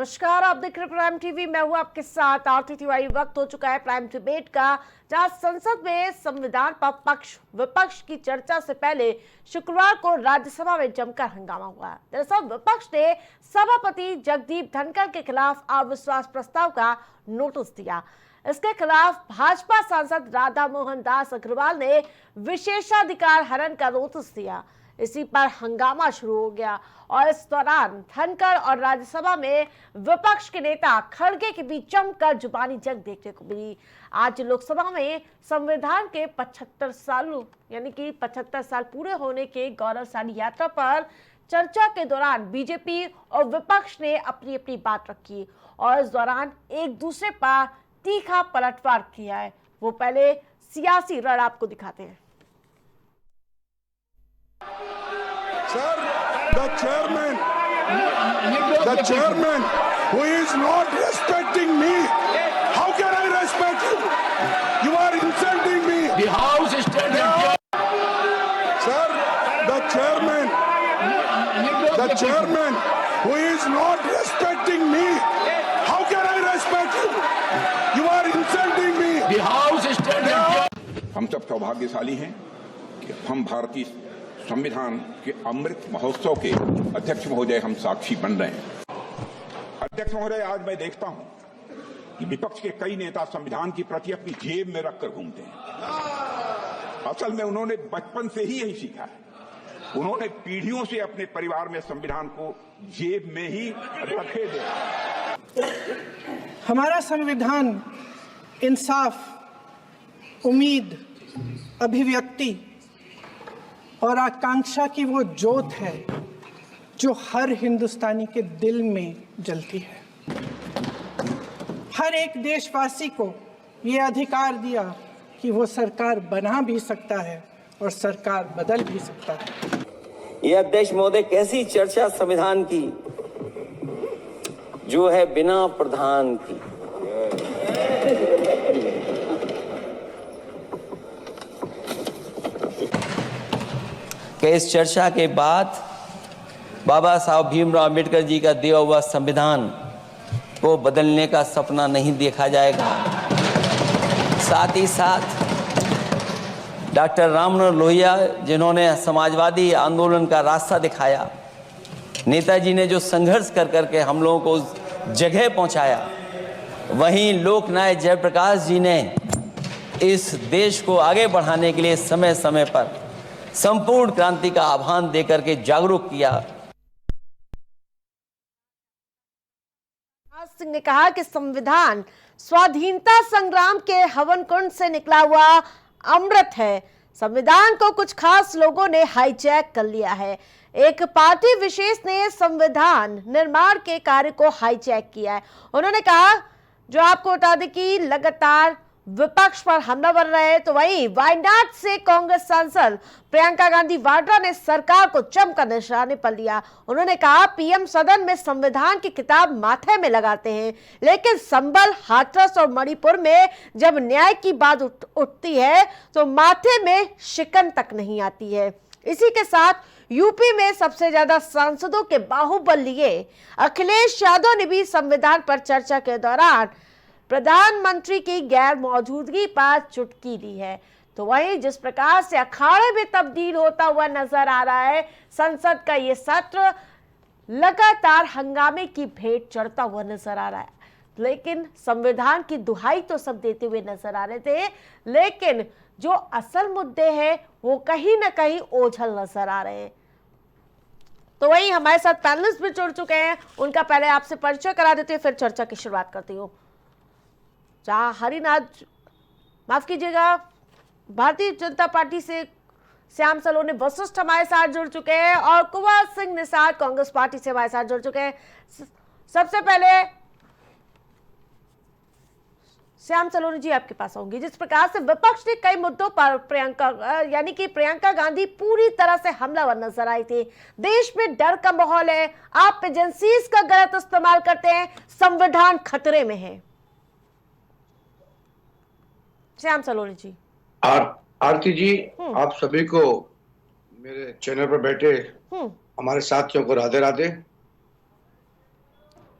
नमस्कार, आप देख रहे हैं प्राइम टीवी। मैं हूं आपके साथ आरती तिवारी। वक्त हो चुका है प्राइम डिबेट का, जहां संसद में संविधान पर पक्ष विपक्ष की चर्चा से पहले शुक्रवार को राज्यसभा में जमकर हंगामा हुआ। दरअसल विपक्ष ने सभापति जगदीप धनखड़ के खिलाफ अविश्वास प्रस्ताव का नोटिस दिया। इसके खिलाफ भाजपा सांसद राधा मोहन दास अग्रवाल ने विशेषाधिकार हनन का नोटिस दिया। इसी पर हंगामा शुरू हो गया और इस दौरान धनखड़ और राज्यसभा में विपक्ष के नेता खड़गे के बीच जमकर जुबानी जंग देखने को मिली। आज लोकसभा में संविधान के 75 सालों यानी कि 75 साल पूरे होने के गौरवशाली यात्रा पर चर्चा के दौरान बीजेपी और विपक्ष ने अपनी अपनी बात रखी और इस दौरान एक दूसरे पर तीखा पलटवार किया है। वो पहले सियासी रण आपको दिखाते हैं। Sir, the chairman who is not respecting me, how can I respect you? You are insulting me. The House is standing. Sir, the chairman who is not respecting me, how can I respect you? You are insulting me. The House is standing. हम सब सौभाग्यशाली हैं कि हम भारतीय संविधान के अमृत महोत्सव के अध्यक्ष महोदय हम साक्षी बन रहे हैं। अध्यक्ष महोदय, आज मैं देखता हूं कि विपक्ष के कई नेता संविधान की प्रति अपनी जेब में रखकर घूमते हैं। असल में उन्होंने बचपन से ही यही सीखा है। उन्होंने पीढ़ियों से अपने परिवार में संविधान को जेब में ही रखे दे। हमारा संविधान इंसाफ, उम्मीद, अभिव्यक्ति और आकांक्षा की वो ज्योत है जो हर हिंदुस्तानी के दिल में जलती है। हर एक देशवासी को ये अधिकार दिया कि वो सरकार बना भी सकता है और सरकार बदल भी सकता है। ये अध्यक्ष महोदय, कैसी चर्चा संविधान की जो है बिना प्रधान की। कि इस चर्चा के बाद बाबा साहब भीमराव अम्बेडकर जी का दिया हुआ संविधान को बदलने का सपना नहीं देखा जाएगा। साथ ही साथ डॉक्टर राम मनोहर लोहिया, जिन्होंने समाजवादी आंदोलन का रास्ता दिखाया, नेताजी ने जो संघर्ष कर करके हम लोगों को उस जगह पहुंचाया, वहीं लोकनायक जयप्रकाश जी ने इस देश को आगे बढ़ाने के लिए समय समय पर संपूर्ण क्रांति का आह्वान देकर के जागरूक किया। सिंह ने कहा कि संविधान स्वाधीनता संग्राम के हवन कुंड से निकला हुआ अमृत है। संविधान को कुछ खास लोगों ने हाईजैक कर लिया है। एक पार्टी विशेष ने संविधान निर्माण के कार्य को हाईजैक किया है। उन्होंने कहा, जो आपको बता दें कि लगातार विपक्ष पर हमला कर रहे हैं, तो वहीं वायनाड से कांग्रेस सांसद प्रियंका गांधी वाड्रा ने सरकार को जमकर निशाने पर लिया। उन्होंने कहा, पीएम सदन में संविधान की किताब माथे में लगाते हैं, लेकिन संबल, हाथरस और मणिपुर में जब न्याय की बात उठती है तो माथे में शिकन तक नहीं आती है। इसी के साथ यूपी में सबसे ज्यादा सांसदों के बाहुबल लिए अखिलेश यादव ने भी संविधान पर चर्चा के दौरान प्रधानमंत्री की गैर मौजूदगी पर चुटकी दी है। तो वहीं जिस प्रकार से अखाड़े में तब्दील होता हुआ नजर आ रहा है, संसद का ये सत्र लगातार हंगामे की भेंट चढ़ता हुआ नजर आ रहा है। लेकिन संविधान की दुहाई तो सब देते हुए नजर आ रहे थे, लेकिन जो असल मुद्दे हैं वो कहीं ना कहीं ओझल नजर आ रहे हैं। तो वहीं हमारे साथ पैनलिस्ट भी जुड़ चुके हैं, उनका पहले आपसे परिचय करा देते हैं, फिर चर्चा की शुरुआत करती हूँ। जहां हरिनाथ, माफ कीजिएगा, भारतीय जनता पार्टी से श्याम सलोनी वशिष्ठ हमारे साथ जुड़ चुके हैं और कुंवर सिंह निषाद कांग्रेस पार्टी से हमारे साथ जुड़ चुके हैं। सबसे पहले श्याम सलोनी जी आपके पास आऊंगी। जिस प्रकार से विपक्ष ने कई मुद्दों पर प्रियंका गांधी पूरी तरह से हमलावर नजर आई थी। देश में डर का माहौल है, आप एजेंसीज का गलत इस्तेमाल करते हैं, संविधान खतरे में है। श्याम सलोनी जी। आरती जी, आप सभी को, मेरे चैनल पर बैठे हमारे साथियों को राधे राधे।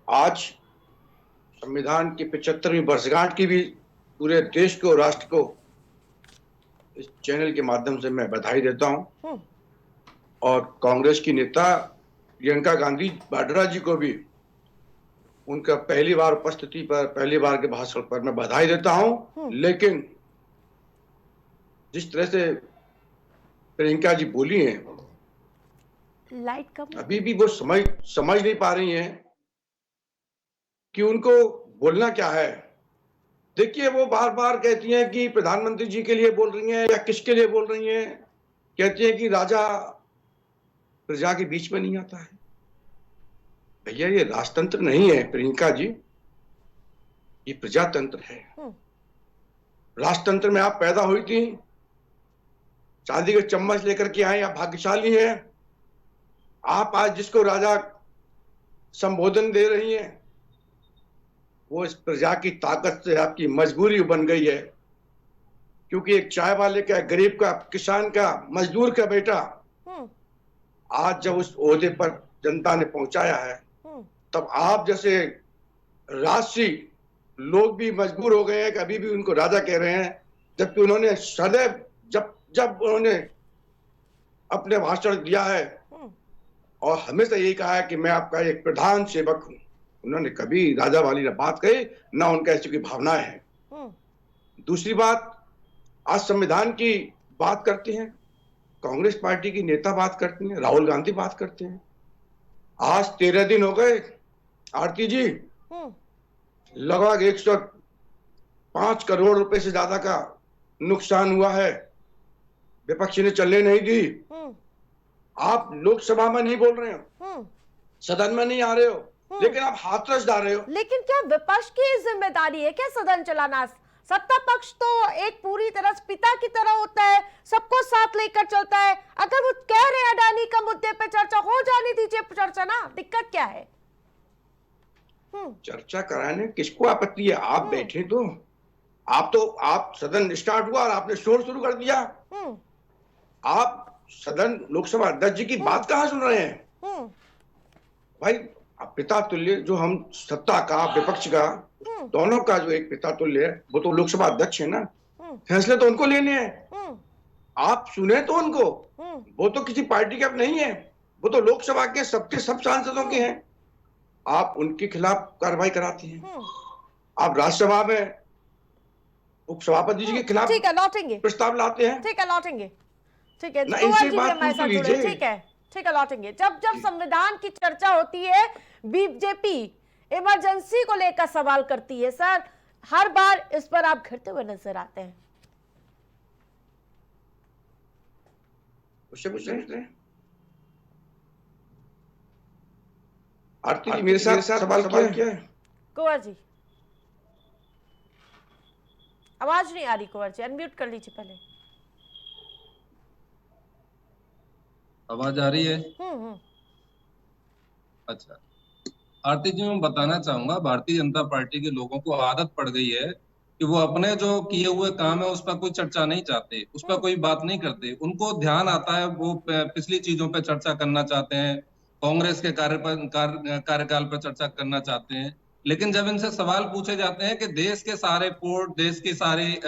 आज संविधान की 75वीं वर्षगांठ की भी पूरे देश को, राष्ट्र को इस चैनल के माध्यम से मैं बधाई देता हूं। और कांग्रेस की नेता प्रियंका गांधी वाड्रा जी को भी उनका पहली बार उपस्थिति पर, पहली बार के भाषण पर मैं बधाई देता हूं। लेकिन जिस तरह से प्रियंका जी बोली हैं, लाइट कम, अभी भी वो समझ नहीं पा रही हैं कि उनको बोलना क्या है। देखिए, वो बार बार कहती हैं कि प्रधानमंत्री जी के लिए बोल रही हैं या किसके लिए बोल रही हैं। कहती हैं कि राजा प्रजा के बीच में नहीं आता है। भैया, ये राजतंत्र नहीं है प्रियंका जी, ये प्रजातंत्र है। राजतंत्र में आप पैदा हुई थी, चांदी के चम्मच लेकर के आए, आप भाग्यशाली हैं। आप आज जिसको राजा संबोधन दे रही हैं, वो इस प्रजा की ताकत से आपकी मजबूरी बन गई है। क्योंकि एक चाय वाले का, गरीब का, किसान का, मजदूर का बेटा आज जब उस ओहदे पर जनता ने पहुंचाया है, तब आप जैसे राजसी लोग भी मजबूर हो गए हैं कि अभी भी उनको राजा कह रहे हैं, जबकि उन्होंने सदैव जब उन्होंने अपने भाषण दिया है और हमेशा यही कहा है कि मैं आपका एक प्रधान सेवक हूं। उन्होंने कभी राजा वाली ना बात कही, ना उनका ऐसी कोई भावनाएं हैं। दूसरी बात, आज संविधान की बात करते हैं, कांग्रेस पार्टी की नेता बात करती हैं, राहुल गांधी बात करते हैं। आज 13 दिन हो गए आरती जी, लगभग 105 करोड़ रुपए से ज्यादा का नुकसान हुआ है, विपक्ष ने चलने नहीं दी। आप लोकसभा में नहीं बोल रहे हो, सदन में नहीं आ रहे हो, लेकिन आप हाथरस डाल रहे हो। लेकिन क्या विपक्ष की जिम्मेदारी है क्या सदन चलाना? सत्ता पक्ष तो एक पूरी तरह पिता की तरह होता है, सबको साथ लेकर चलता है। अगर वो कह रहे हैं अडानी का मुद्दे पे चर्चा हो जाने दीजिए, चर्चा ना, दिक्कत क्या है? चर्चा कराने किसको आपत्ति है? आप बैठे तो आप सदन स्टार्ट हुआ और आपने शोर शुरू कर दिया। आप सदन लोकसभा अध्यक्ष जी की बात कहां सुन रहे हैं? भाई, पिता तुल्य जो हम सत्ता का, विपक्ष का, दोनों का जो एक पिता तुल्य है, वो तो लोकसभा अध्यक्ष है ना। फैसले तो उनको लेने हैं, आप सुने तो उनको। वो तो किसी पार्टी के अब नहीं है, वो तो लोकसभा के सबके सब सांसदों के हैं। आप उनके खिलाफ कार्रवाई कराती हैं। आप राज्यसभा में उपसभापति जी के खिलाफ ठीक है, लौटेंगे, प्रस्ताव लाते हैं। ठीक है, लौटेंगे, ठीक है, ना, कुंवर इनसे जी बात भी हमारे पूछ साथ जुड़े, लीजिए। ठीक है, ठीक है, लौटेंगे। जब संविधान की चर्चा होती है, बीजेपी इमरजेंसी को लेकर सवाल करती है। सर, हर बार इस पर आप घिरते हुए नजर आते हैं। उससे पूछ रहे हैं आरती जी, मेरे साथ सवाल क्या है? कुंवर जी, आवाज नहीं आ रही। कुंवर जी, अनम्यूट कर लीजिए पहले। आवाज आ रही है? अच्छा, आरती जी, मैं बताना चाहूंगा, भारतीय जनता पार्टी के लोगों को आदत पड़ गई है कि वो अपने जो किए हुए काम है उस पर कोई चर्चा नहीं चाहते, उस पर कोई बात नहीं करते। उनको ध्यान आता है, वो पिछली चीजों पर चर्चा करना चाहते हैं, कांग्रेस के कार्यकाल पर चर्चा करना चाहते हैं। लेकिन जब इनसे सवाल पूछे जाते हैं कि देश के सारे पोर्ट, देश की सारी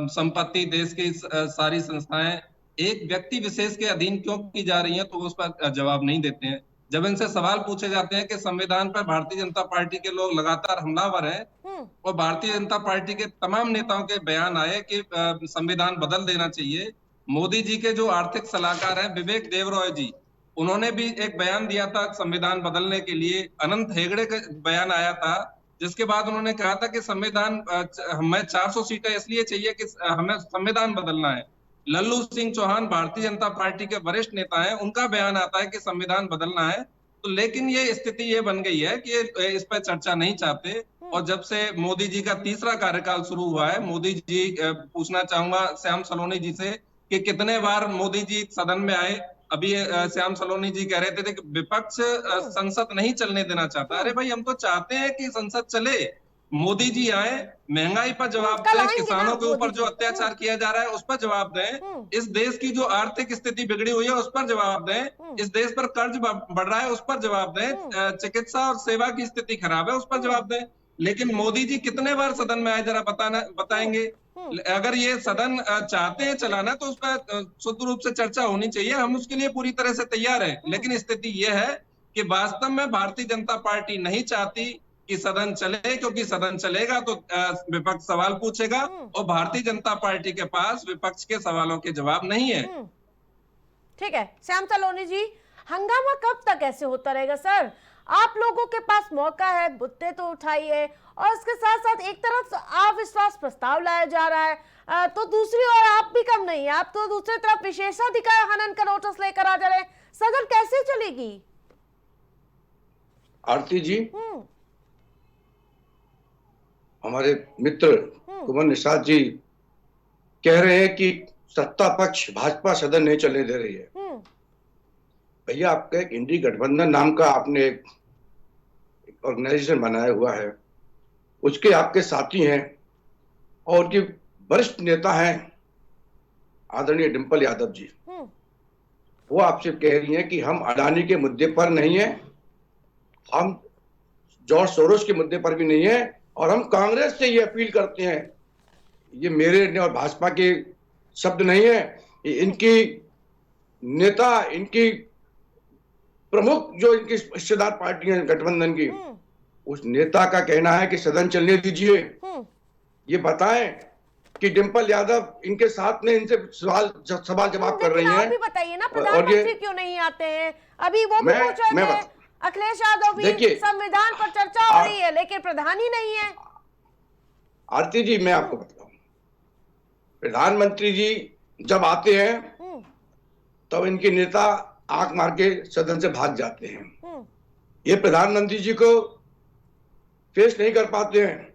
संपत्ति, देश की सारी संस्थाएं एक व्यक्ति विशेष के अधीन क्यों की जा रही हैं, तो उस पर जवाब नहीं देते हैं। जब इनसे सवाल पूछे जाते हैं कि संविधान पर भारतीय जनता पार्टी के लोग लगातार हमलावर हैं और भारतीय जनता पार्टी के तमाम नेताओं के बयान आए कि संविधान बदल देना चाहिए। मोदी जी के जो आर्थिक सलाहकार हैं विवेक देबरॉय जी, उन्होंने भी एक बयान दिया था संविधान बदलने के लिए। अनंत हेगड़े का बयान आया था, जिसके बाद उन्होंने कहा था कि संविधान हमें 400 सीटें इसलिए चाहिए कि हमें संविधान बदलना है। लल्लू सिंह चौहान भारतीय जनता पार्टी के वरिष्ठ नेता हैं, उनका बयान आता है कि संविधान बदलना है। तो लेकिन ये स्थिति ये बन गई है कि इस पर चर्चा नहीं चाहते। और जब से मोदी जी का तीसरा कार्यकाल शुरू हुआ है, मोदी जी, पूछना चाहूंगा श्याम सलोनी जी से कि कितने बार मोदी जी सदन में आए। अभी श्याम सलोनी जी कह रहे थे कि विपक्ष संसद नहीं चलने देना चाहता। अरे भाई, हम तो चाहते हैं कि संसद चले, मोदी जी आए, महंगाई पर जवाब कल दें, आएंगे ना किसानों के ऊपर मोदी जो जी। अत्याचार किया जा रहा है उस पर जवाब दें, इस देश की जो आर्थिक स्थिति बिगड़ी हुई है उस पर जवाब दें, इस देश पर कर्ज बढ़ रहा है उस पर जवाब दें, चिकित्सा और सेवा की स्थिति खराब है उस पर जवाब दें। लेकिन मोदी जी कितने बार सदन में आए जरा बताएंगे? अगर ये सदन चाहते हैं चलाना तो उस पर शुद्ध रूप से चर्चा होनी चाहिए, हम उसके लिए पूरी तरह से तैयार हैं। लेकिन स्थिति ये है कि वास्तव में भारतीय जनता पार्टी नहीं चाहती कि सदन चले, क्योंकि सदन चलेगा तो विपक्ष सवाल पूछेगा और भारतीय जनता पार्टी के पास विपक्ष के सवालों के जवाब नहीं है। ठीक है श्याम सलोनी जी, हंगामा कब तक ऐसे होता रहेगा सर? आप लोगों के पास मौका है, मुद्दे तो उठाइए, और इसके साथ साथ एक तरफ अविश्वास प्रस्ताव लाया जा रहा है, तो दूसरी ओर आप भी कम नहीं है, आप तो दूसरी तरफ विशेषाधिकार हनन का नोटिस लेकर आ जा रहे हैं। सदन कैसे चलेगी? आरती जी, हमारे मित्र कुमार निषाद जी कह रहे हैं कि सत्ता पक्ष भाजपा सदन नहीं चलने दे रही है। भैया, आपका एक इंडी गठबंधन नाम का आपने एक ऑर्गेनाइजेशन बनाया हुआ है, उसके आपके साथी हैं और उनकी वरिष्ठ नेता हैं आदरणीय डिंपल यादव जी। वो आपसे कह रही हैं कि हम अडानी के मुद्दे पर नहीं है, हम जॉर्ज सोरोस के मुद्दे पर भी नहीं है, और हम कांग्रेस से ये अपील करते हैं। ये मेरे और भाजपा के शब्द नहीं है, ये इनकी नेता, इनकी प्रमुख जो इनकी हिस्सेदार पार्टी है गठबंधन की, उस नेता का कहना है कि सदन चलने दीजिए। ये बताएं कि डिंपल यादव इनके साथ में इनसे सवाल जवाब कर रही हैं। आप भी बताइए ना, प्रधानमंत्री क्यों नहीं आते हैं? अभी वो भी पूछ रहे थे, अखिलेश यादव भी, संविधान पर चर्चा हो रही है लेकिन प्रधान ही नहीं है। आरती जी, मैं आपको बताऊं, प्रधानमंत्री जी जब आते हैं तब इनके नेता आंख मार के सदन से भाग जाते हैं। ये प्रधानमंत्री जी को फेस नहीं कर पाते हैं,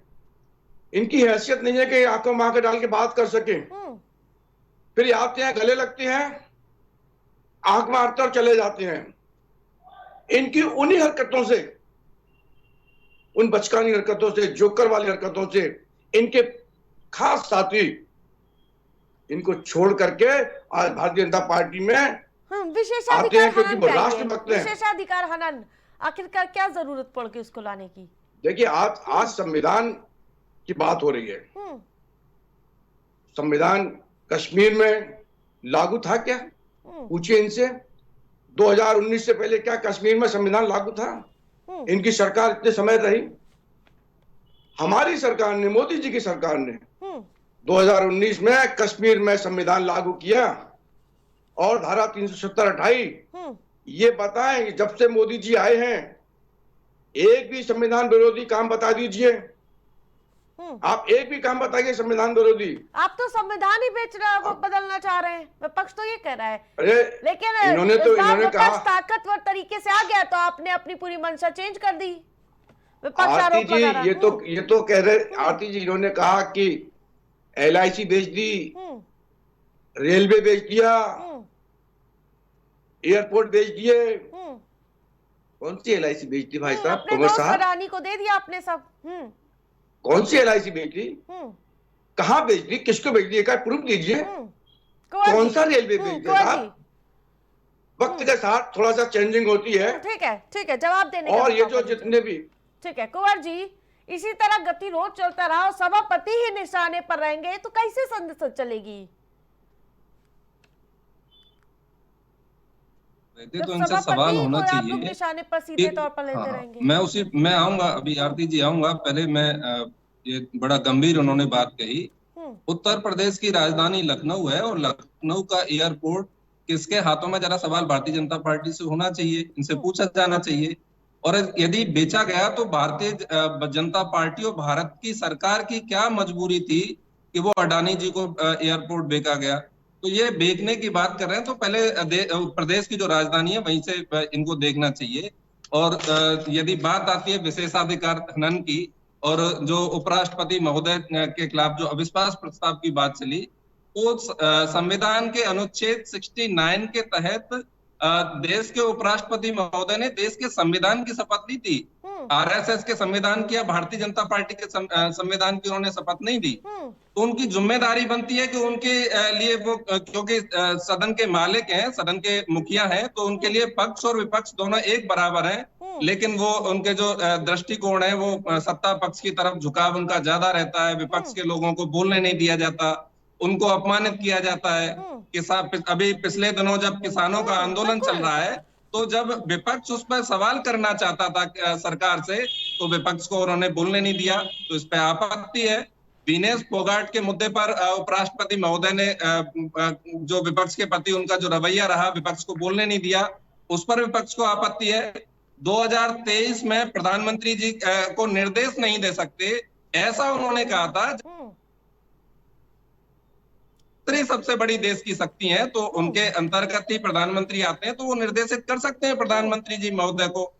इनकी हैसियत नहीं है कि आंखों में आंखें डाल के बात कर सके। फिर आते हैं, गले लगते हैं, आंख मारते और चले जाते हैं। इनकी उन्हीं हरकतों से, उन बचकानी हरकतों से, जोकर वाली हरकतों से इनके खास साथी इनको छोड़ करके आज भारतीय जनता पार्टी में आते हैं, क्योंकि वो राष्ट्रभक्त हैं। विशेषाधिकार हनन आखिरकार क्या जरूरत पड़ गई उसको लाने की? देखिए, आज संविधान की बात हो रही है। संविधान कश्मीर में लागू था क्या? पूछिए इनसे। 2019 से पहले क्या कश्मीर में संविधान लागू था? इनकी सरकार इतने समय रही। हमारी सरकार ने, मोदी जी की सरकार ने 2019 में कश्मीर में संविधान लागू किया और धारा 370 हटाई। ये बताएं, जब से मोदी जी आए हैं एक भी संविधान विरोधी काम बता दीजिए। आप एक भी काम बताइए संविधान विरोधी। आप तो संविधान ही बेच रहे हैं, वो बदलना चाह रहे हैं, विपक्ष तो ये कह रहा है। अरे लेकिन इन्होंने कहा ताकतवर तरीके से आ गया तो आपने अपनी पूरी मंशा चेंज कर दी। आरती जी, ये तो कह रहे, आरती जी, इन्होंने कहा कि LIC बेच दी, रेलवे बेच दिया, एयरपोर्ट बेच दिए। कौन सी LIC बेच दी भाई साहब? कुंवर साहब, अडानी को दे दिया आपने सब। कौन सी LIC बेच दी? कहाँ बेच दी? किसको बेच दी? क्या प्रूफ दीजिए। कौन सा रेलवे बेच दिया? वक्त के साथ थोड़ा सा चेंजिंग होती है। ठीक है, जवाब देने और ये जो जितने भी, ठीक है कुंवर जी, इसी तरह गतिरोध चलता रहा और सभापति ही निशाने पर रहेंगे तो कैसे संसद चलेगी? तो इनसे सवाल होना चाहिए। निशाने पर सीधे तौर पर लेते रहेंगे। मैं आऊंगा अभी, आरती जी आऊंगा। पहले मैं ये बड़ा गंभीर उन्होंने बात कही। उत्तर प्रदेश की राजधानी लखनऊ है और लखनऊ का एयरपोर्ट किसके हाथों में, जरा सवाल भारतीय जनता पार्टी से होना चाहिए, इनसे पूछा जाना चाहिए। और यदि बेचा गया तो भारतीय जनता पार्टी और भारत की सरकार की क्या मजबूरी थी कि वो अडानी जी को एयरपोर्ट बेचा गया? तो ये बेचने की बात कर रहे हैं तो पहले प्रदेश की जो राजधानी है वहीं से इनको देखना चाहिए। और यदि बात आती है विशेषाधिकार हनन की और जो उपराष्ट्रपति महोदय के खिलाफ जो अविश्वास प्रस्ताव की बात चली, तो संविधान के अनुच्छेद 69 के तहत देश के उपराष्ट्रपति महोदय ने देश के संविधान की शपथ ली थी। आरएसएस के संविधान की या भारतीय जनता पार्टी के संविधान की उन्होंने शपथ नहीं दी। तो उनकी जिम्मेदारी बनती है कि उनके लिए वो, क्योंकि सदन के मालिक हैं, सदन के मुखिया हैं, तो उनके लिए पक्ष और विपक्ष दोनों एक बराबर हैं। लेकिन वो उनके जो दृष्टिकोण है वो सत्ता पक्ष की तरफ झुकाव उनका ज्यादा रहता है। विपक्ष के लोगों को बोलने नहीं दिया जाता, उनको अपमानित किया जाता है। अभी पिछले दिनों जब किसानों का आंदोलन चल रहा है, तो जब विपक्ष उस पर सवाल करना चाहता था सरकार से, तो विपक्ष को उन्होंने बोलने नहीं दिया। तो इस पर आपत्ति है। विनेश फोगाट के मुद्दे पर उपराष्ट्रपति महोदय ने जो विपक्ष के प्रति उनका जो रवैया रहा, विपक्ष को बोलने नहीं दिया, उस पर विपक्ष को आपत्ति है। 2023 में प्रधानमंत्री जी को निर्देश नहीं दे सकते, ऐसा उन्होंने कहा था। सबसे बड़ी देश की शक्ति है, तो उनके अंतर्गत ही प्रधानमंत्री आते हैं, तो वो निर्देशित कर सकते हैं प्रधानमंत्री जी महोदय को।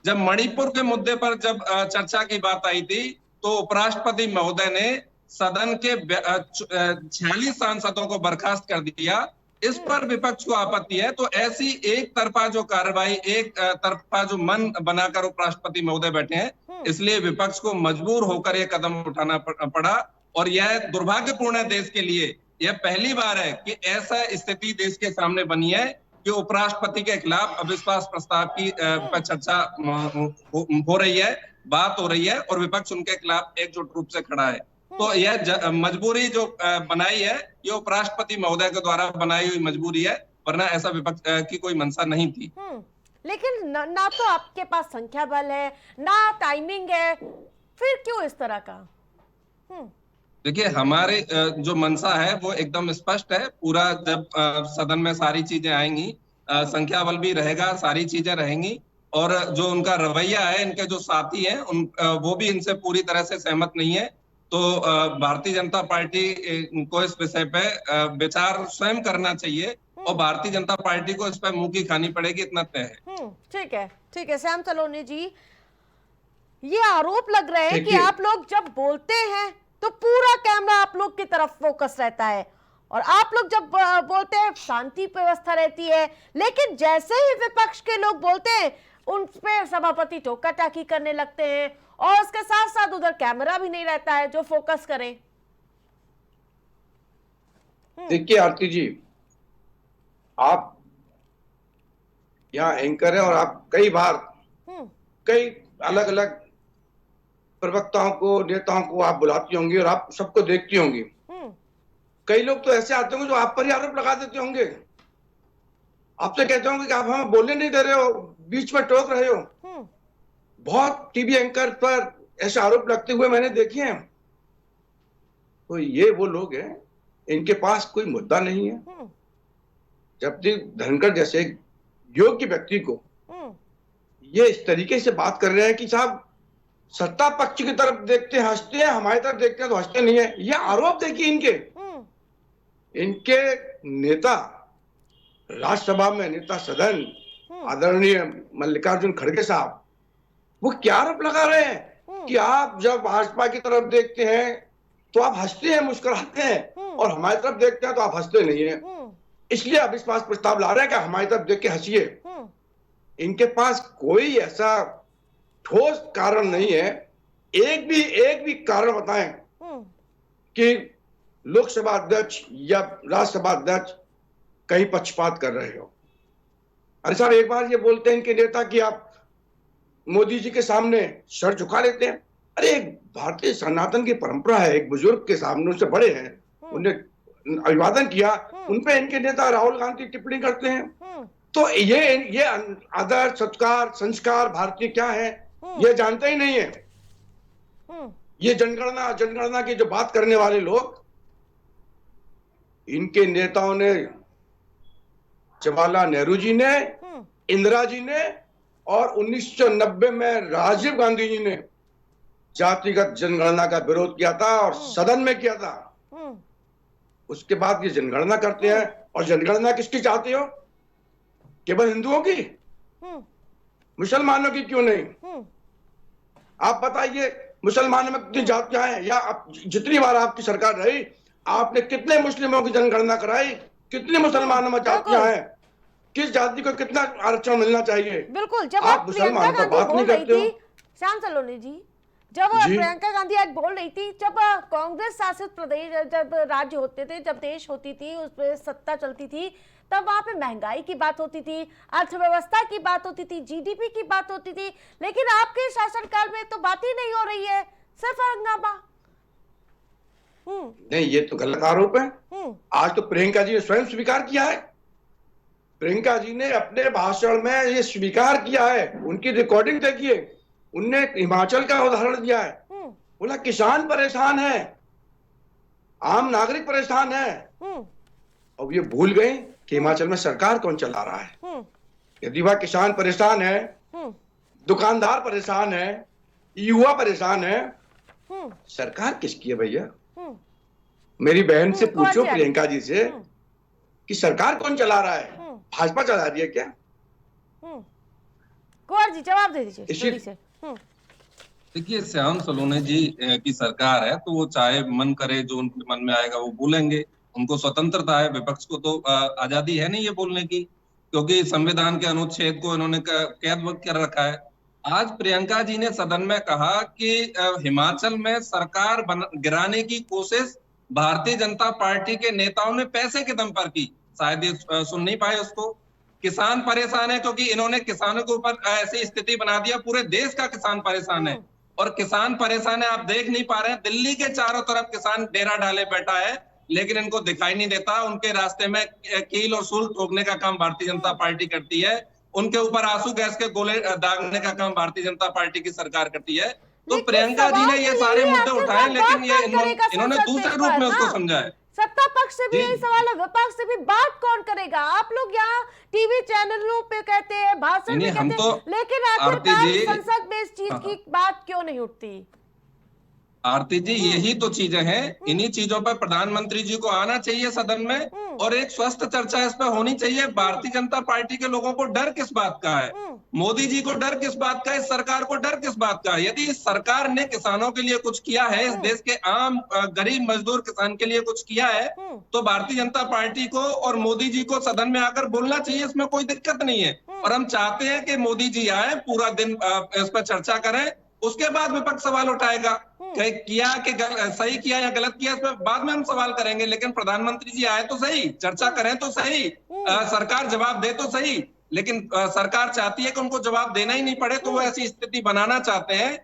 जब मणिपुर के मुद्दे पर जब चर्चा की बात आई थी, तो उपराष्ट्रपति महोदय ने सदन के 46 सांसदों को बर्खास्त कर दिया। इस पर विपक्ष को आपत्ति है। तो ऐसी एक तरफा जो कार्रवाई, एक तरफा जो मन बनाकर उपराष्ट्रपति महोदय बैठे हैं, इसलिए विपक्ष को मजबूर होकर यह कदम उठाना पड़ा। और यह दुर्भाग्यपूर्ण है देश के लिए। यह पहली बार है कि ऐसा स्थिति देश के सामने बनी है कि उपराष्ट्रपति के खिलाफ अविश्वास प्रस्ताव की पर चर्चा हो रही है, बात हो रही है, और विपक्ष उनके खिलाफ एकजुट रूप से खड़ा है। तो यह मजबूरी जो बनाई है, ये उपराष्ट्रपति महोदय के द्वारा बनाई हुई मजबूरी है, वरना ऐसा विपक्ष की कोई मंशा नहीं थी। लेकिन ना तो आपके पास संख्या बल है, ना टाइमिंग है, फिर क्यों इस तरह का? देखिए, हमारे जो मंशा है वो एकदम स्पष्ट है। पूरा जब सदन में सारी चीजें आएंगी, संख्या बल भी रहेगा, सारी चीजें रहेंगी, और जो उनका रवैया है, इनके जो साथी हैं वो भी इनसे पूरी तरह से सहमत नहीं है। तो भारतीय जनता पार्टी को इस विषय पे विचार स्वयं करना चाहिए, और भारतीय जनता पार्टी को इस पर मुंह की खानी पड़ेगी, इतना तय है। ठीक है श्याम सलोनी जी, ये आरोप लग रहे हैं कि आप लोग जब बोलते हैं तो पूरा कैमरा आप लोग की तरफ फोकस रहता है, और आप लोग जब बोलते हैं शांति व्यवस्था रहती है, लेकिन जैसे ही विपक्ष के लोग बोलते हैं उन पे सभापति टोका टाकी करने लगते हैं, और उसके साथ साथ उधर कैमरा भी नहीं रहता है जो फोकस करे। देखिए आरती जी, आप यहाँ एंकर है, और आप कई बार कई अलग अलग प्रवक्ताओं को, नेताओं को आप बुलाती होंगी, और आप सबको देखती होंगी। कई लोग तो ऐसे आते होंगे जो आप पर ही आरोप लगा देते होंगे, आपसे कहते होंगे कि आप हमें बोलने नहीं दे रहे हो, बीच में टोक रहे हो। बहुत टीवी एंकर पर ऐसे आरोप लगते हुए मैंने देखे हैं। तो ये वो लोग हैं, इनके पास कोई मुद्दा नहीं है। जगदीप धनखड़ जैसे योग्य व्यक्ति को ये इस तरीके से बात कर रहे हैं कि साहब सत्ता पक्ष की तरफ देखते हैं हंसते हैं, हमारी तरफ देखते हैं तो हंसते नहीं है। ये आरोप देखिए इनके नेता राज्यसभा में, नेता सदन आदरणीय मल्लिकार्जुन खड़गे साहब, वो क्या आरोप लगा रहे हैं कि आप जब भाजपा की तरफ देखते हैं तो आप हंसते हैं, मुस्कुराते हैं, और हमारी तरफ देखते हैं तो आप हंसते नहीं है। इसलिए अविश्वास प्रस्ताव ला रहे हैं कि हमारी तरफ देख के हंसिए। इनके पास कोई ऐसा ठोस कारण नहीं है। एक भी कारण बताएं कि लोकसभा अध्यक्ष या राज्यसभा अध्यक्ष कहीं पक्षपात कर रहे हो। अरे साहब, एक बार ये बोलते हैं इनके नेता कि आप मोदी जी के सामने सर झुका लेते हैं। अरे एक भारतीय सनातन की परंपरा है, एक बुजुर्ग के सामने, उनसे बड़े हैं, उन्हें अभिवादन किया, उनपे इनके नेता राहुल गांधी टिप्पणी करते हैं। तो ये आदर, सत्कार, संस्कार भारतीय क्या है ये जानते ही नहीं है। ये जनगणना की जो बात करने वाले लोग, इनके नेताओं ने, जवाहरलाल नेहरू जी ने, इंदिरा जी ने, और 1990 में राजीव गांधी जी ने जातिगत जनगणना का विरोध किया था, और सदन में किया था। उसके बाद ये जनगणना करते हैं। और जनगणना किसकी चाहते हो? केवल हिंदुओं की? मुसलमानों की क्यों नहीं? आप बताइए, मुसलमानों में कितनी जातियां हैं? या जितनी बार आपकी सरकार रही, आपने कितने मुस्लिमों की जनगणना कराई? कितने मुसलमानों में जातियां हैं? किस जाति को कितना आरक्षण मिलना चाहिए? बिल्कुल, जब आप आप प्रियंका मुसलमान का गांधी बात बोल नहीं रही करते हो। थी, श्याम सलोनी जी, जब जी। प्रियंका गांधी आज बोल रही थी, जब कांग्रेस शासित प्रदेश, जब राज्य होते थे, जब देश होती थी, उस पर सत्ता चलती थी, तब वहां पे महंगाई की बात होती थी, अर्थव्यवस्था की बात होती थी, जीडीपी की बात होती थी, लेकिन आपके शासनकाल में तो बात ही नहीं हो रही है, सिर्फ हंगामा। नहीं, ये तो गलत आरोप है। आज तो प्रियंका जी ने स्वयं स्वीकार किया है। प्रियंका जी ने अपने भाषण में ये स्वीकार किया है, उनकी रिकॉर्डिंग देखिए, उनने हिमाचल का उदाहरण दिया है। बोला किसान परेशान है, आम नागरिक परेशान है। अब ये भूल गए कि हिमाचल में सरकार कौन चला रहा है। यदि वह किसान परेशान है, दुकानदार परेशान है, युवा परेशान है, सरकार किसकी है भैया? मेरी बहन से पूछो, प्रियंका जी से, कि सरकार कौन चला रहा है? भाजपा चला रही है क्या? कुंवर जी जवाब दे दीजिए जल्दी से। देखिए, श्याम सलोनी जी की सरकार है, तो वो चाहे मन करे जो उनके मन में आएगा वो बोलेंगे, उनको स्वतंत्रता है। विपक्ष को तो आजादी है नहीं ये बोलने की, क्योंकि संविधान के अनुच्छेद को इन्होंने कैद कर रखा है। आज प्रियंका जी ने सदन में कहा कि हिमाचल में सरकार गिराने की कोशिश भारतीय जनता पार्टी के नेताओं ने पैसे के दम पर की। शायद ये सुन नहीं पाए उसको। किसान परेशान है क्योंकि इन्होंने किसानों के ऊपर ऐसी स्थिति बना दिया, पूरे देश का किसान परेशान है। और किसान परेशान है, आप देख नहीं पा रहे हैं, दिल्ली के चारों तरफ किसान डेरा डाले बैठा है, लेकिन इनको दिखाई नहीं देता। उनके रास्ते में कील और सूल ठोकने का काम भारतीय जनता पार्टी करती है, उनके ऊपर आंसू गैस के गोले दागने का काम भारतीय जनता पार्टी की सरकार करती है। तो प्रियंका जी ने ये सारे मुद्दे उठाए, लेकिन ये इन्होंने दूसरे रूप में उसको समझा है। सत्ता पक्ष से भी यही सवाल है, विपक्ष से भी बात कौन करेगा? आप लोग यहाँ टीवी चैनलों पे कहते हैं, भाषण में कहते हैं, लेकिन आखिरकार संसद में इस चीज की बात क्यों नहीं उठती? आरती जी, यही तो चीजें हैं। इन्हीं चीजों पर प्रधानमंत्री जी को आना चाहिए सदन में, और एक स्वस्थ चर्चा इस पर होनी चाहिए। भारतीय जनता पार्टी के लोगों को डर किस बात का है? मोदी जी को डर किस बात का है? इस सरकार को डर किस बात का है? यदि इस सरकार ने किसानों के लिए कुछ किया है, इस देश के आम गरीब मजदूर किसान के लिए कुछ किया है, तो भारतीय जनता पार्टी को और मोदी जी को सदन में आकर बोलना चाहिए। इसमें कोई दिक्कत नहीं है। और हम चाहते हैं कि मोदी जी आए, पूरा दिन इस पर चर्चा करें, उसके बाद विपक्ष सवाल उठाएगा किया कि सही किया या गलत किया, इस पर बाद में हम सवाल करेंगे। लेकिन प्रधानमंत्री जी आए तो सही, चर्चा करें तो सही, सरकार जवाब दे तो सही। लेकिन सरकार चाहती है कि उनको जवाब देना ही नहीं पड़े, तो वो ऐसी स्थिति बनाना चाहते हैं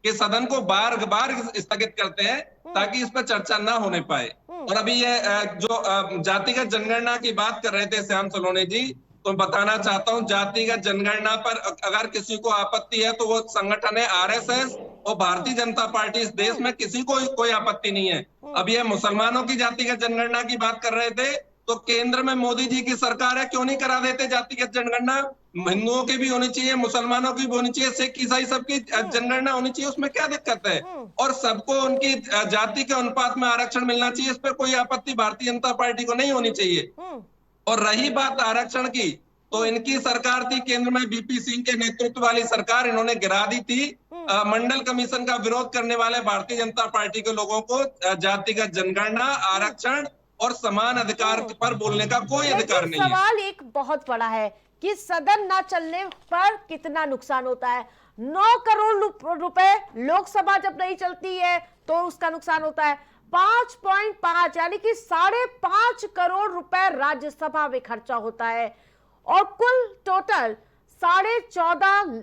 कि सदन को बार बार स्थगित करते हैं ताकि इस पर चर्चा ना होने पाए। और अभी ये जो जातिगत जनगणना की बात कर रहे थे श्याम सलोनी जी, तो बताना चाहता हूं, जातिगत जनगणना पर अगर किसी को आपत्ति है तो वो संगठन है आरएसएस और भारतीय जनता पार्टी। इस देश में किसी को कोई आपत्ति नहीं है। अब ये मुसलमानों की जातिगत जनगणना की बात कर रहे थे, तो केंद्र में मोदी जी की सरकार है, क्यों नहीं करा देते जातिगत जनगणना? हिंदुओं की भी होनी चाहिए, मुसलमानों की भी होनी चाहिए, सिख ईसाई सबकी जनगणना होनी चाहिए, उसमें क्या दिक्कत है? और सबको उनकी जाति के अनुपात में आरक्षण मिलना चाहिए, इस पर कोई आपत्ति भारतीय जनता पार्टी को नहीं होनी चाहिए। और रही बात आरक्षण की, तो इनकी सरकार थी केंद्र में बीपी सिंह के नेतृत्व वाली सरकार, इन्होंने गिरा दी थी। मंडल कमीशन का विरोध करने वाले भारतीय जनता पार्टी के लोगों को जातिगत जनगणना, आरक्षण और समान अधिकार पर बोलने का कोई अधिकार नहीं है। सवाल एक बहुत बड़ा है कि सदन ना चलने पर कितना नुकसान होता है। 9 करोड़ रुपए लोकसभा जब नहीं चलती है तो उसका नुकसान होता है। 5.5 यानी कि 5.5 करोड़ रुपए राज्यसभा में खर्चा होता है, और कुल टोटल 14.5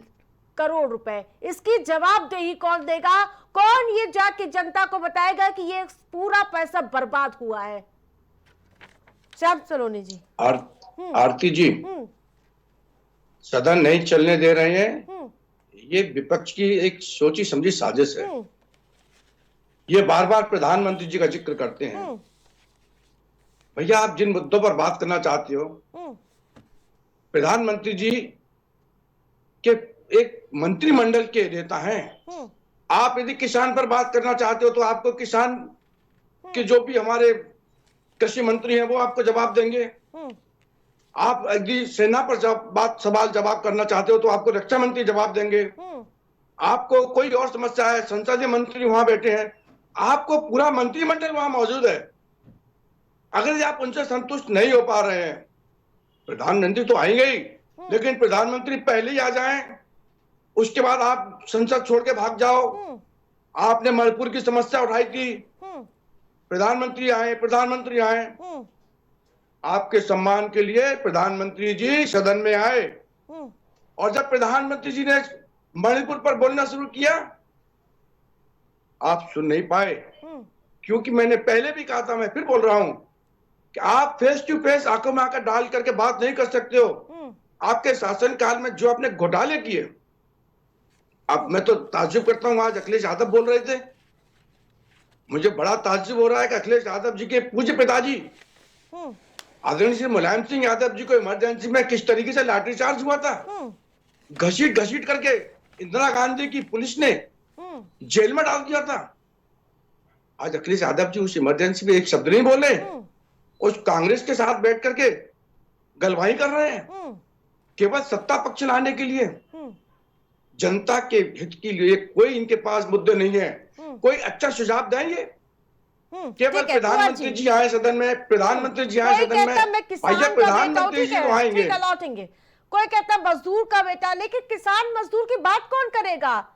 करोड़ रुपए। इसकी जवाबदेही कौन देगा? कौन ये जाके जनता को बताएगा कि ये पूरा पैसा बर्बाद हुआ है? श्याम सलोनी जी। आरती जी, सदन नहीं चलने दे रहे हैं, ये विपक्ष की एक सोची समझी साजिश है। ये बार बार प्रधानमंत्री जी का जिक्र करते हैं। भैया, आप जिन मुद्दों पर बात करना चाहते हो, प्रधानमंत्री जी के एक मंत्रिमंडल के नेता हैं। आप यदि किसान पर बात करना चाहते हो तो आपको किसान के जो भी हमारे कृषि मंत्री हैं वो आपको जवाब देंगे। आप यदि सेना पर सवाल जवाब करना चाहते हो तो आपको रक्षा मंत्री जवाब देंगे। आपको कोई और समस्या है, संसदीय मंत्री वहां बैठे हैं, आपको पूरा मंत्रिमंडल वहां मौजूद है। अगर आप उनसे संतुष्ट नहीं हो पा रहे हैं प्रधानमंत्री तो आएंगे ही, लेकिन प्रधानमंत्री पहले ही आ जाएं, उसके बाद आप संसद छोड़ के भाग जाओ। आपने मणिपुर की समस्या उठाई थी, प्रधानमंत्री आए। आपके सम्मान के लिए प्रधानमंत्री जी सदन में आए, और जब प्रधानमंत्री जी ने मणिपुर पर बोलना शुरू किया, आप सुन नहीं पाए, क्योंकि मैंने पहले भी कहा था, मैं फिर बोल रहा हूं कि आप फेस टू फेस आंखों में आंखें डाल करके बात नहीं कर सकते हो। आपके शासनकाल में जो आपने घोटाले किए, अब मैं तो ताज्जुब करता हूं, आज अखिलेश यादव बोल रहे थे, मुझे बड़ा ताज्जुब हो रहा है कि अखिलेश यादव जी के पूज्य पिताजी आदरणीय श्री मुलायम सिंह यादव जी को इमरजेंसी में किस तरीके से लाठीचार्ज हुआ था, घसीट करके इंदिरा गांधी की पुलिस ने जेल में डाल दिया था। आज अखिलेश यादव जी उस इमरजेंसी में एक शब्द नहीं बोले, उस कांग्रेस के साथ बैठ करके गलवाई कर रहे हैं, केवल सत्ता पक्ष लाने के लिए। जनता के हित के लिए कोई इनके पास मुद्दे नहीं है, कोई अच्छा सुझाव देंगे? केवल प्रधानमंत्री जी आए सदन में, प्रधानमंत्री जी आए सदन में, भैया प्रधानमंत्री जी तो आएंगे, लौटेंगे। कोई कहता है मजदूर का बेटा, लेकिन किसान मजदूर की बात कौन करेगा?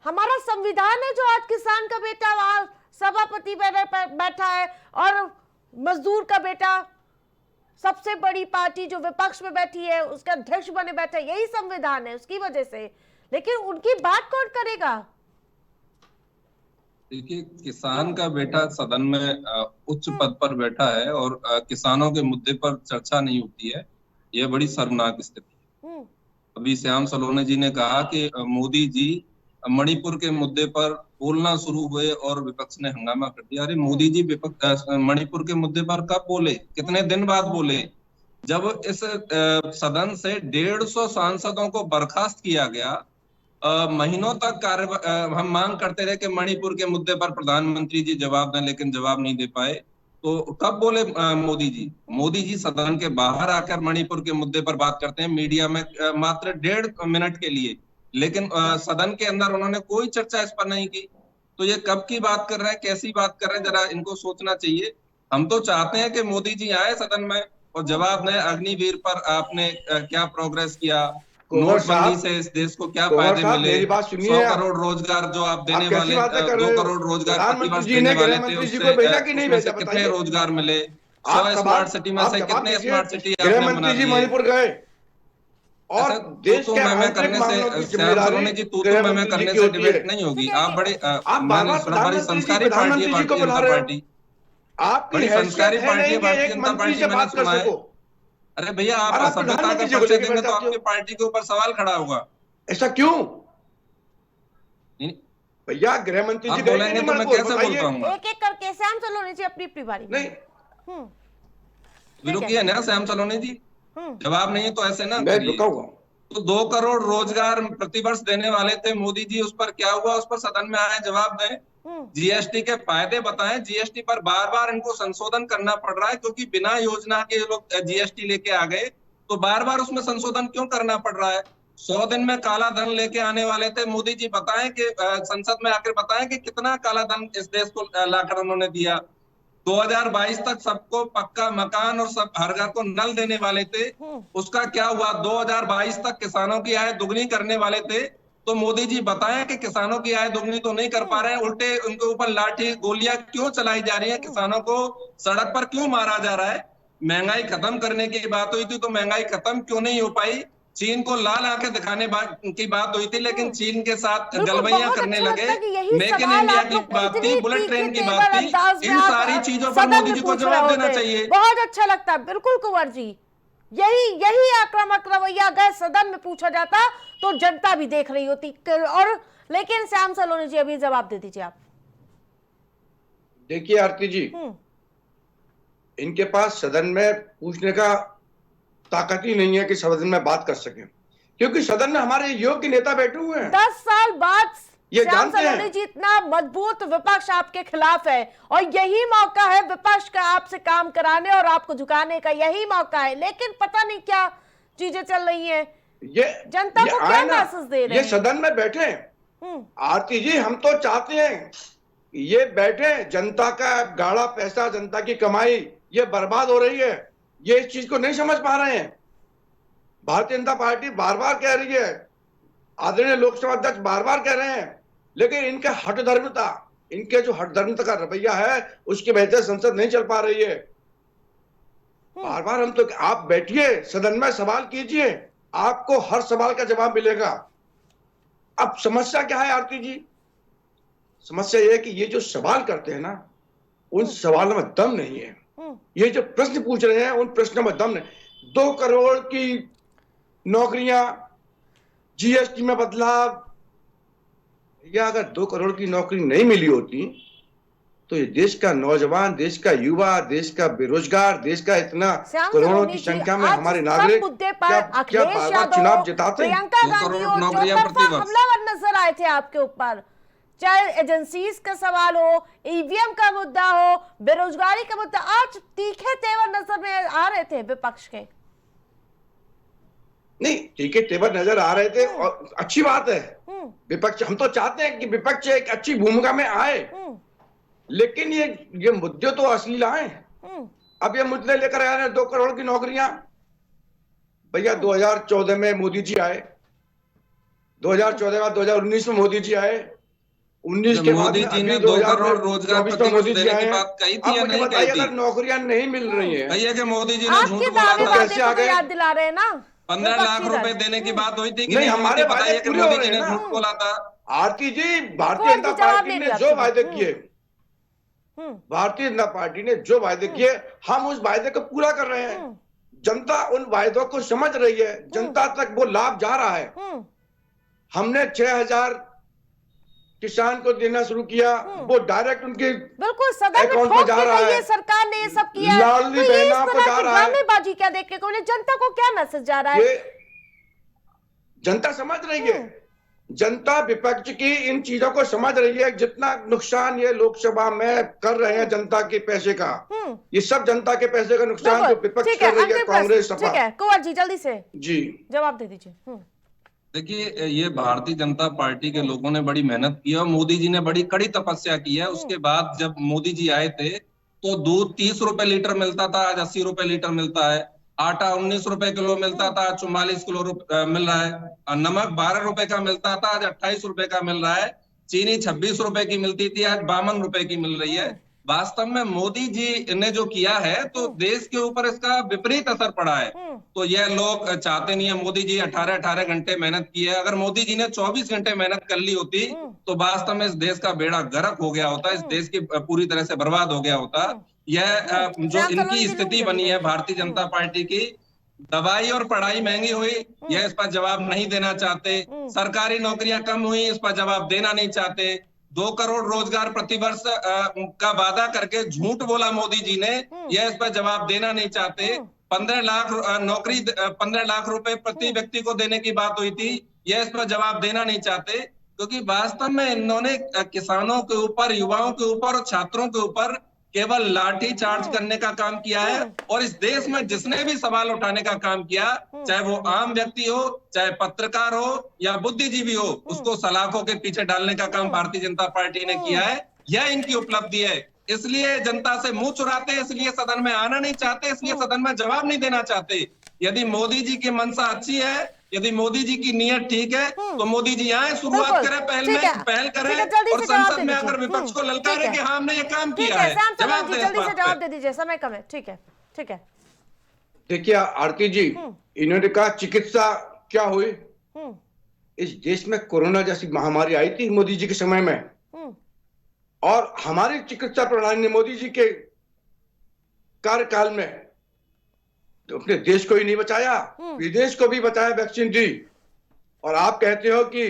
हमारा संविधान है जो आज किसान का बेटा वहां सभापति बैठा है, और मजदूर का बेटा सबसे बड़ी पार्टी जो विपक्ष में बैठी है उसका अध्यक्ष बने बैठा है। यही संविधान है, उसकी वजह से। लेकिन उनकी बात कौन करेगा? देखिए, किसान का बेटा सदन में उच्च पद पर बैठा है और किसानों के मुद्दे पर चर्चा नहीं होती है, यह बड़ी शर्मनाक स्थिति है। अभी श्याम सलोने जी ने कहा कि मोदी जी मणिपुर के मुद्दे पर बोलना शुरू हुए और विपक्ष ने हंगामा कर दिया। अरे मोदी जी मणिपुर के मुद्दे पर कब बोले, कितने दिन बाद बोले? जब इस सदन से 150 सांसदों को बर्खास्त किया गया, महीनों तक हम मांग करते रहे कि मणिपुर के मुद्दे पर प्रधानमंत्री जी जवाब दें, लेकिन जवाब नहीं दे पाए। तो कब बोले मोदी जी? मोदी जी सदन के बाहर आकर मणिपुर के मुद्दे पर बात करते हैं मीडिया में मात्र 1.5 मिनट के लिए, लेकिन सदन के अंदर उन्होंने कोई चर्चा इस पर नहीं की। तो ये कब की बात कर रहे हैं, कैसी बात कर रहे हैं, जरा इनको सोचना चाहिए। हम तो चाहते हैं कि मोदी जी आए सदन में और जवाब दें, अग्निवीर पर आपने क्या प्रोग्रेस किया, नोटबंदी से इस देश को क्या फायदे मिले, 100 करोड़ रोजगार जो आप देने वाले, 2 करोड़ रोजगार प्रतिवर्ष देने वाले थे, उससे कितने रोजगार मिले, 100 स्मार्ट सिटी में से कितने स्मार्ट सिटी आपने बना दिए? मणिपुर गए और देश तू मैं करने से, श्याम सलोने जी, तू मैं करने से डिबेट नहीं होगी। आप बड़ी संस्कारी पार्टी है भारतीय जनता पार्टी, बड़ी संस्कारी पार्टी है भारतीय जनता पार्टी, मैंने सुना है। अरे भैया, आप असभ्यता का परिचय देंगे तो आपकी पार्टी के ऊपर सवाल खड़ा होगा। ऐसा क्यों भैया? गृह मंत्री जी बोलेंगे तो मैं कैसे बोल पाऊंगा? एक-एक करके श्याम सलोनी जी अपनी बारी में। नहीं, रुकिए ना श्याम सलोनी जी, जवाब नहीं है तो ऐसे ना करिए। तो 2 करोड़ रोजगार प्रतिवर्ष देने वाले थे मोदी जी, उस पर क्या हुआ? उस पर सदन में आए, जवाब दें। जीएसटी के फायदे बताएं। जीएसटी पर बार बार इनको संशोधन करना पड़ रहा है, क्योंकि बिना योजना के लोग जीएसटी लेके आ गए, तो बार बार उसमें संशोधन क्यों करना पड़ रहा है? 100 दिन में काला धन लेके आने वाले थे मोदी जी, बताएं कि संसद में आकर बताएं कि कितना काला धन इस देश को लाकर उन्होंने दिया। 2022 तक सबको पक्का मकान और सब हर घर को नल देने वाले थे, उसका क्या हुआ? 2022 तक किसानों की आय दुगनी करने वाले थे, तो मोदी जी बताएं कि किसानों की आय दुगनी तो नहीं कर पा रहे हैं, उल्टे उनके ऊपर लाठी गोलियां क्यों चलाई जा रही है, किसानों को सड़क पर क्यों मारा जा रहा है? महंगाई खत्म करने की बात हुई थी तो महंगाई खत्म क्यों नहीं हो पाई? चीन को लाल आंखें दिखाने की बात हुई थी, लेकिन चीन के साथ गलबैया करने लगे। मेक इन इंडिया की बात थी, बुलेट ट्रेन की बात थी, इन सारी चीजों पर मोदी जी को जवाब देना चाहिए। बहुत अच्छा लगता है, बिल्कुल कुंवर जी, यही आक्रामक रवैया अगर सदन में पूछा जाता तो जनता भी देख रही होती। और लेकिन श्याम सलोनी जी अभी जवाब दे दीजिए आप। देखिए आरती जी, इनके पास सदन में पूछने का ताकत ही नहीं है कि सदन में बात कर सके, क्योंकि सदन में हमारे योग्य नेता बैठे हुए हैं। 10 साल बाद ये श्याम सलोनी जी, इतना मजबूत विपक्ष आपके खिलाफ है, और यही मौका है विपक्ष का आपसे काम कराने और आपको झुकाने का, यही मौका है। लेकिन पता नहीं क्या चीजें चल रही हैं, ये जनता को क्या मैसेज दे रहे हैं? ये सदन में बैठे आरती जी, हम तो चाहते हैं ये बैठे, जनता का गाढ़ा पैसा, जनता की कमाई ये बर्बाद हो रही है, ये इस चीज को नहीं समझ पा रहे हैं। भारतीय जनता पार्टी बार बार कह रही है, आदरणीय लोकसभा अध्यक्ष बार बार कह रहे हैं, लेकिन इनके हठधर्मिता, इनके जो हठधर्मिता का रवैया है उसकी वजह से संसद नहीं चल पा रही है। बार बार हम तो, आप बैठिए सदन में, सवाल कीजिए, आपको हर सवाल का जवाब मिलेगा। अब समस्या क्या है आरती जी? समस्या यह है कि ये जो सवाल करते हैं ना, उन सवालों में दम नहीं है। ये जो प्रश्न पूछ रहे हैं उन प्रश्नों में दम नहीं। 2 करोड़ की नौकरियां, जीएसटी में बदलाव, या अगर 2 करोड़ की नौकरी नहीं मिली होती तो ये देश का नौजवान, देश का युवा, देश का बेरोजगार, देश का इतना करोड़ों की संख्या में हमारे नागरिक क्या बार-बार चुनाव जिताते हैं? प्रियंका गांधी और चौतरफा हमलावर नजर आए थे आपके ऊपर, चाहे एजेंसीज का सवाल हो, ईवीएम का मुद्दा हो, बेरोजगारी का मुद्दा, आज तीखे तेवर नजर में आ रहे थे विपक्ष के। नहीं, तीखे तेवर नजर आ रहे थे और अच्छी बात है। विपक्ष, हम तो चाहते हैं कि विपक्ष एक अच्छी भूमिका में आए, लेकिन ये मुद्दे तो अश्लील आए। अब ये मुद्दे लेकर आ रहे हैं 2 करोड़ की नौकरियां। भैया 2014 में मोदी जी आए, 2014 बाद 2019 में मोदी जी आए, 19 के बाद मोदी जी ने 2 करोड़ रोजगार मोदी जी आए। बात कही थी या नहीं बताइए, कही थी? अगर नौकरियां नहीं मिल रही है, भैया कि मोदी जी ने झूठ आपके बोला दावे था? वादे कैसे को आ तो गए? याद दिला रहे हैं ना, 15 लाख रुपए देने की बात हुई थी कि नहीं, हमारे वादे बताइए कि पूरे हो मोदी रहे जी ने हैं ना। झूठ बोला था। आरती जी, भारतीय जनता पार्टी ने जो वायदे किए, भारतीय जनता पार्टी ने जो वायदे किए, हम उस वायदे को पूरा कर रहे हैं। जनता उन वायदों को समझ रही है, जनता तक वो लाभ जा रहा है। हमने 6000 किसान को देना शुरू किया, वो डायरेक्ट उनके बिल्कुल सदन में अकाउंट ठोक में जा के रहा कहिए है। सरकार ने ये सब किया है। लाडली तो ये बहना इस को तरह जा की रहा है। ड्रामेबाजी क्या देखने को मिली? जनता को क्या मैसेज जा रहा है? ये जनता समझ रही है, जनता विपक्ष की इन चीजों को समझ रही है। जितना नुकसान ये लोकसभा में कर रहे हैं जनता के पैसे का, ये सब जनता के पैसे का नुकसान जो विपक्ष ठीक है, कर रही है, अंतिम कांग्रेस प्रश्न, सपा। ठीक है कुंवर जी जल्दी से जी जवाब दे दीजिए। देखिए, ये भारतीय जनता पार्टी के लोगों ने बड़ी मेहनत की है और मोदी जी ने बड़ी कड़ी तपस्या की है। उसके बाद जब मोदी जी आए थे तो दूध 30 रुपए लीटर मिलता था, आज 80 रुपए लीटर मिलता है। आटा 19 रुपए किलो मिलता था, 44 किलो मिल रहा है। और नमक 12 रुपए का मिलता था, आज 28 रुपए का मिल रहा है। चीनी 26 रुपए की मिलती थी, आज 52 रुपए की मिल रही है। वास्तव में मोदी जी ने जो किया है तो देश के ऊपर इसका विपरीत असर पड़ा है। तो यह लोग चाहते नहीं है। मोदी जी 18 घंटे मेहनत की है। अगर मोदी जी ने 24 घंटे मेहनत कर ली होती तो वास्तव में इस देश का बेड़ा गर्क हो गया होता, इस देश की पूरी तरह से बर्बाद हो गया होता। यह जो इनकी स्थिति बनी है भारतीय जनता पार्टी की, दवाई और पढ़ाई महंगी हुई, यह इस पर जवाब नहीं देना चाहते। सरकारी नौकरियां कम हुई, इस पर जवाब देना नहीं चाहते। 2 करोड़ रोजगार प्रतिवर्ष का वादा करके झूठ बोला मोदी जी ने, यह इस पर जवाब देना नहीं चाहते। 15 लाख नौकरी, 15 लाख रुपए प्रति व्यक्ति को देने की बात हुई थी, यह इस पर जवाब देना नहीं चाहते। क्योंकि वास्तव में इन्होंने किसानों के ऊपर, युवाओं के ऊपर और छात्रों के ऊपर केवल लाठी चार्ज करने का काम किया है। और इस देश में जिसने भी सवाल उठाने का काम किया, चाहे वो आम व्यक्ति हो, चाहे पत्रकार हो या बुद्धिजीवी हो, उसको सलाखों के पीछे डालने का काम भारतीय जनता पार्टी ने किया है। यह इनकी उपलब्धि है। इसलिए जनता से मुंह चुराते, इसलिए सदन में आना नहीं चाहते, इसलिए सदन में जवाब नहीं देना चाहते। यदि मोदी जी की मंशा अच्छी है, यदि मोदी जी की नीयत ठीक है, तो मोदी जी आए, शुरुआत करें, पहल करें और संसद में अगर विपक्ष को ललकारे कि हाँ हमने ये काम किया है, जवाब दे, जल्दी से जवाब दे दीजिए, समय कम है। ठीक है, ठीक है। देखिए आरती जी, इन्होंने कहा चिकित्सा क्या हुई? इस देश में कोरोना जैसी महामारी आई थी मोदी जी के समय में, और हमारी चिकित्सा प्रणाली ने मोदी जी के कार्यकाल में तो अपने देश को ही नहीं बचाया, विदेश को भी बचाया, वैक्सीन दी। और आप कहते हो कि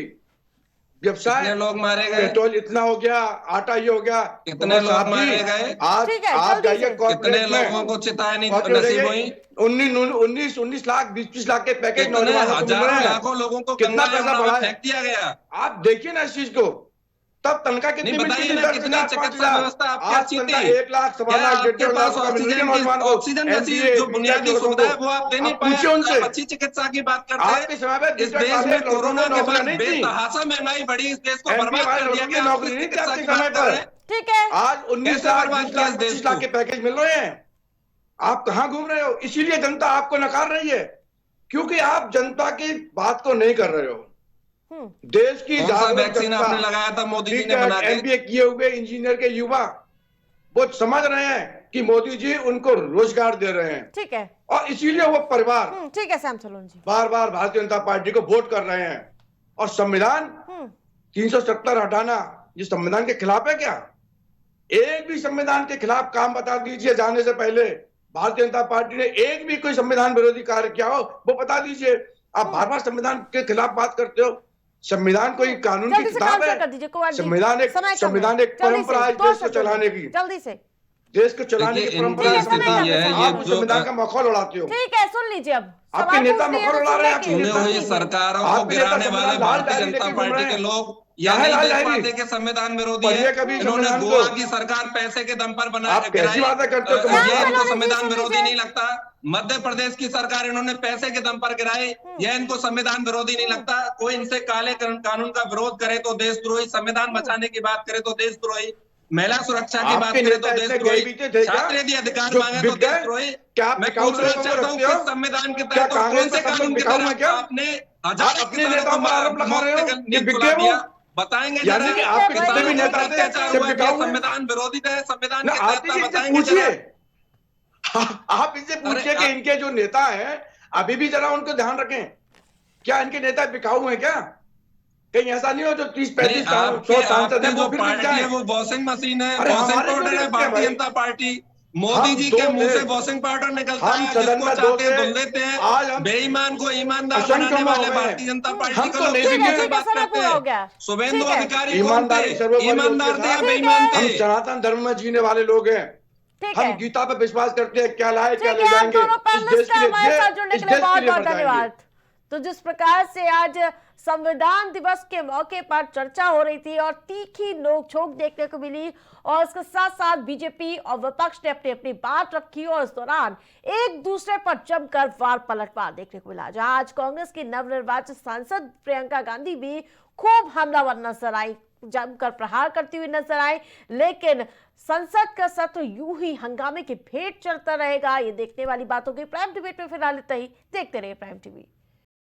व्यवसाय, लोग मारे गए, पेट्रोल इतना हो गया, आटा ये हो गया, कितने लोग मारे गए? आज आप जाइए कितने लोगों को चिताएं नसीब हुई? 19 लाख 20 लाख के पैकेज नौजवानों को मिल रहे हैं। लाखों लोगों को कितना पैसा बढ़ा फेंक दिया गया। आप देखिए ना इस चीज को। तब तनख्वाह कितनी मिलती थी? कितनी चिकित्सा व्यवस्था आपकी अच्छी थी? 1 लाख, 1.25 लाख, 1.5 लाख ऑक्सीजन जैसी जो बुनियादी सुविधा है वो आप दे नहीं पाए। उनसे अच्छी चिकित्सा की बात करते हैं। आपके समय में इस देश में कोरोना के बाद नहीं थी, बेतहाशा महंगाई बढ़ी, इस देश को बर्बाद कर दिया गया। नौकरी नहीं थी आपके समय पर। ठीक है, आज 19 लाख 20 लाख के पैकेज मिल रहे हैं। आप कहां घूम रहे हो? इसीलिए जनता आपको नकार रही है, क्योंकि आप जनता की बात को नहीं कर रहे हो। देश की कौन सा जागरूक वैक्सीन जनता, आपने लगाया था मोदी जी ने ठीक है, बना के? MBA किए हुए इंजीनियर के युवा वो समझ रहे हैं कि मोदी जी उनको रोजगार दे रहे हैं, ठीक है। और इसीलिए वो परिवार ठीक है श्याम सलोन जी। बार बार भारतीय जनता पार्टी को वोट कर रहे हैं। और संविधान 370 हटाना ये संविधान के खिलाफ है क्या? एक भी संविधान के खिलाफ काम बता दीजिए जाने से पहले। भारतीय जनता पार्टी ने एक भी कोई संविधान विरोधी कार्य किया हो वो बता दीजिए। आप बार बार संविधान के खिलाफ बात करते हो। संविधान कोई कानून की जल्दी से किताब आंसर कर दीजिए, कुंवर है? जी। संविधान एक समय कम है। संविधान एक जल्दी से, परंपरा है 2 देश को सेकंड, चलाने की, जल्दी से। देश को चलाने की देखिए, परंपरा इनकी है स्थिति संविधान। है, ये आप जो संविधान का मखौल उड़ाते हो। ठीक है, सुन लीजिए अब। आपके सवाल नेता पूछ लिए मखौल तो उड़ा रहे हैं, सुनने आपके की- चुने हुई नेता सरकारों को आपके नेता गिराने वाले संविधान लाल भारतीय डायरी जनता लेके घूम पार्टी रहे के हैं। लोग क्या या है नहीं लाल देख डायरी? पाते कि संविधान विरोधी पढ़िए है। कभी इन्होंने संविधान गोवा को। की सरकार पैसे के दम पर बना आप कैसी बातें करते हो? ये संविधान इनको सलोनी जी, संविधान सुन विरोधी लीजिए। नहीं लगता। मध्य प्रदेश की सरकार इन्होंने पैसे के दम पर गिराई, यह इनको संविधान विरोधी नहीं लगता। कोई इनसे काले कानून का विरोध करे तो देशद्रोही, संविधान बचाने की बात करे तो देशद्रोही, महिला सुरक्षा की बात आपके करे तो नेता इतने देशद्रोही, गए-बीते थे क्या? छात्र यदि अधिकार जो मांगे तो बिक गए? देशद्रोही। क्या आप मैं बिकाऊ पूछना लोगों को चाहता हूँ रखते हो? किस संविधान के क्या तहत और कांग्रेस कौन से का सब कानून लोग के बिकाऊ हैं तहत क्या? आपने आप आजादी अपने किसानों नेताओं को पर आरोप लगा रहे हो कि नीति बिक खुला गए वो? दिया? बताएंगे यानी जरा कि आपके जितने भी किसानों नेता पर थे, अत्याचार सब हुआ कि बिकाऊ हैं? संविधान विरोधी थे, संविधान ना के आप तहत इनसे बताएंगे पूछिए। जरा। आप इनसे पूछिए कि आप- इनके जो नेता हैं अभी भी जरा उनको ध्यान रखें। क्या इनके नेता बिकाऊ हैं क्या? कहीं ऐसा नहीं हो जो 30-35 नहीं, 100 सांसद आपकी है जो वो फिर बिक पार्टी है जाए। वो वॉशिंग मशीन है, अरे वॉशिंग हमारे क्यों पाउडर नहीं है बिकते भारतीय भाई? जनता पार्टी। मोदी हम जी दो के मुंह थे। से वॉशिंग पाउडर निकलता हम है, सदन जिसको में दो चाहते हैं थे। धुल देते हैं। आज हम बेईमान को ईमानदार असंख्य बनाने में हो वाले गए। भारतीय जनता पार्टी हम को तो लोग नहीं किस बिके। मुंह से ठीक है, बात समय करते पूरा हो हैं? गया। शुभेंदु ठीक है। अधिकारी कौन ईमानदारी थे? सर्वोपरि होती है ईमानदार थे या साहब। बेईमान हम थे? सनातन धर्म में जीने वाले लोग हैं। ठीक हम है, गीता पे विश्वास करते हैं, क्या लाए क्या ठीक ले है। आप जाएंगे। दोनों इस देश पैनलिस्ट के लिए हमारे जिए, साथ जुड़ने इस के लिए देश के बहुत लिए बहुत मर जाएंगे। धन्यवाद। तो जिस प्रकार से आज संविधान दिवस के मौके पर चर्चा हो रही थी और तीखी नोक-झोंक देखने को मिली, और इसके साथ साथ बीजेपी और विपक्ष ने अपनी अपनी बात रखी और इस दौरान एक दूसरे पर जमकर वार पलटवार देखने को मिला। जहां आज कांग्रेस की नवनिर्वाचित सांसद प्रियंका गांधी भी खूब हमलावर नजर आई, जमकर प्रहार करती हुई नजर आई। लेकिन संसद का सत्र यूं ही हंगामे की भेंट चलता रहेगा, ये देखने वाली बातों की प्राइम डिबेट में फिलहाल इतना ही। देखते रहिए प्राइम टीवी।